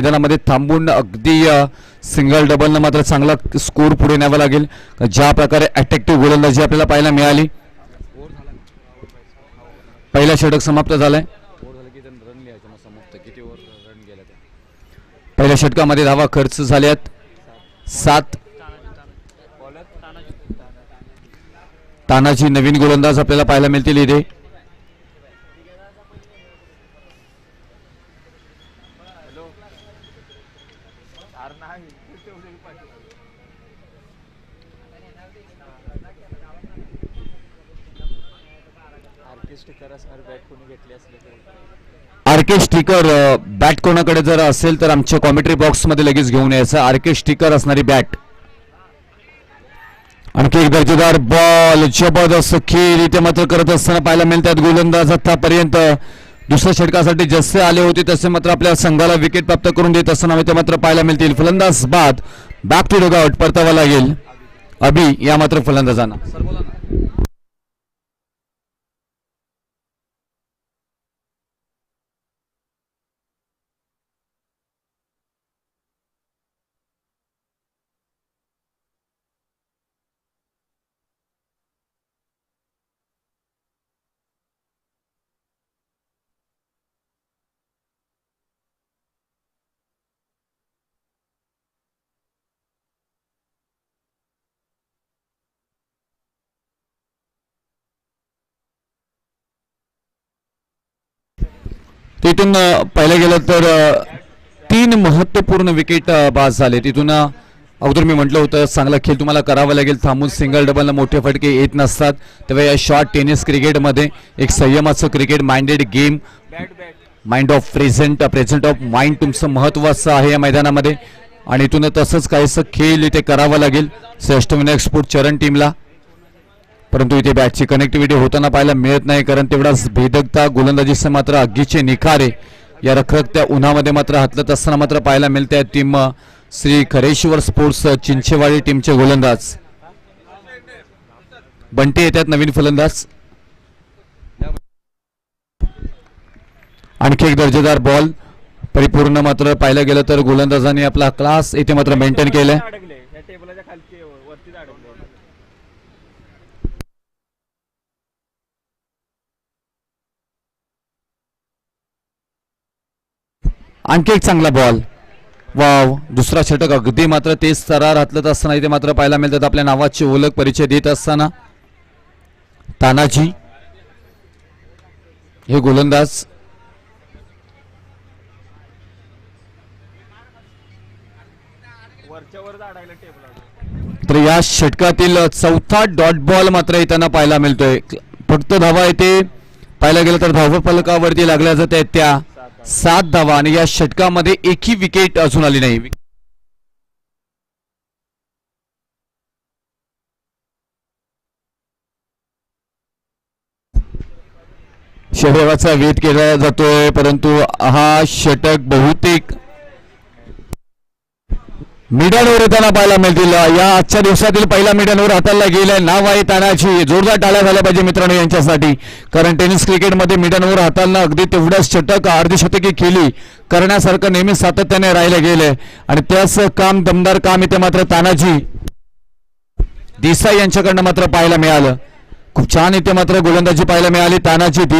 मैदानामध्ये थांबून अगदी सिंगल डबल न मात्र चांगला स्कोर पुढे न्यावा लागेल. ज्या प्रकारे अट्रॅक्टिव्ह गोलंदाजी आपल्याला पाहायला मिळाली. पहिला षटक समाप्त झालाय. पहिल्या षटकामध्ये धावा खर्च झाल्यात 7. तानाजी नवीन गोलंदाज आपल्याला पाहायला मिळतील इथे. आरके स्टिकर बॅट कोणाकडे जर असेल तर आमच्या कॉमेंट्री बॉक्स मध्ये लगेच घेऊन यायचं. आरके स्टिकर असणारी बॅट. आणखी एक दर्जेदार बॉल. जबरदस्त खेळ इथे मात्र करत असताना पाहायला मिळतात. गोलंदाज आतापर्यंत दुसऱ्या षटकासाठी जसे आले होते तसे मात्र आपल्या संघाला विकेट प्राप्त करून देत असताना ते मात्र पाहायला मिळतील. फलंदाज बाद. बॅक टू डगआउट परतावा लागेल अभि या मात्र फलंदाजांना. तिथून पाहिलं गेलं तर 3 महत्त्वपूर्ण विकेट बाद झाले. तिथून अगोदर मी म्हटलं होतं चांगला खेळ तुम्हाला करावा लागेल. थांबून सिंगल डबलला मोठे फटके येत नसतात. तेव्हा या शॉर्ट टेनिस क्रिकेटमध्ये एक संयमाचं cricket minded game. Mind of present of mind तुमचं महत्त्वाचं आहे या मैदानामध्ये. आणि इथून तसंच काहीसं खेळ इथे करावा लागेल अष्टविनायक स्पोर्ट चरण टीमला. परंतु इथे बॅटची कनेक्टिव्हिटी होताना पाहायला मिळत नाही. कारण तेवढाच भेदकता गोलंदाजीचे मात्र आगीचे निखारे या रखरखत्या उन्हामध्ये मात्र हातलत असताना मात्र पाहायला मिळते. टीम श्री खरेश्वर स्पोर्ट्स चिंचेवाडी टीमचे गोलंदाज बंटी येतात नवीन फलंदाज. आणखी एक दर्जेदार बॉल. परिपूर्ण मात्र पाहायला गेलं तर गोलंदाजांनी आपला क्लास इथे मात्र मेंटेन केलाय. आणखी एक चांगला बॉल. वाव. दुसरा षटक अगदी मात्र तेज स्तरावर हातलत असताना इथे मात्र पाहायला मिळतात. आपल्या नावाची ओळख परिचय देत असताना तानाजी हे गोलंदाज. तर या षटकातील चौथा डॉट बॉल मात्र येताना पाहायला मिळतोय. फक्त धावा येते पाहायला गेलं तर धाव फलकावरती लागल्या जात आहेत त्या 7 धावा. आणि या षटकामध्ये एकही विकेट अजून आली नाही. षटकाचा वेध केला जातोय. परंतु हा षटक बहुतेक मिडन ओव्हर येताना पाहायला मिळतील. या आजच्या दिवसातील पहिला मिडन ओव्हर हाताला गेलाय. नाव आहे तानाजी. जोरदार टाळ्या झाल्या पाहिजे मित्रांनो यांच्यासाठी. कारण टेनिस क्रिकेटमध्ये मिडन ओव्हर हाताला अगदी तेवढ्याच षटक अर्धशतकी केली करण्यासारखं नेहमी सातत्याने राहिलं गेलंय. आणि त्याच काम दमदार काम इथे मात्र तानाजी देसाई यांच्याकडनं मात्र पाहायला मिळालं. खूप छान इथे मात्र गोलंदाजी पाहायला मिळाली तानाजी देसाई.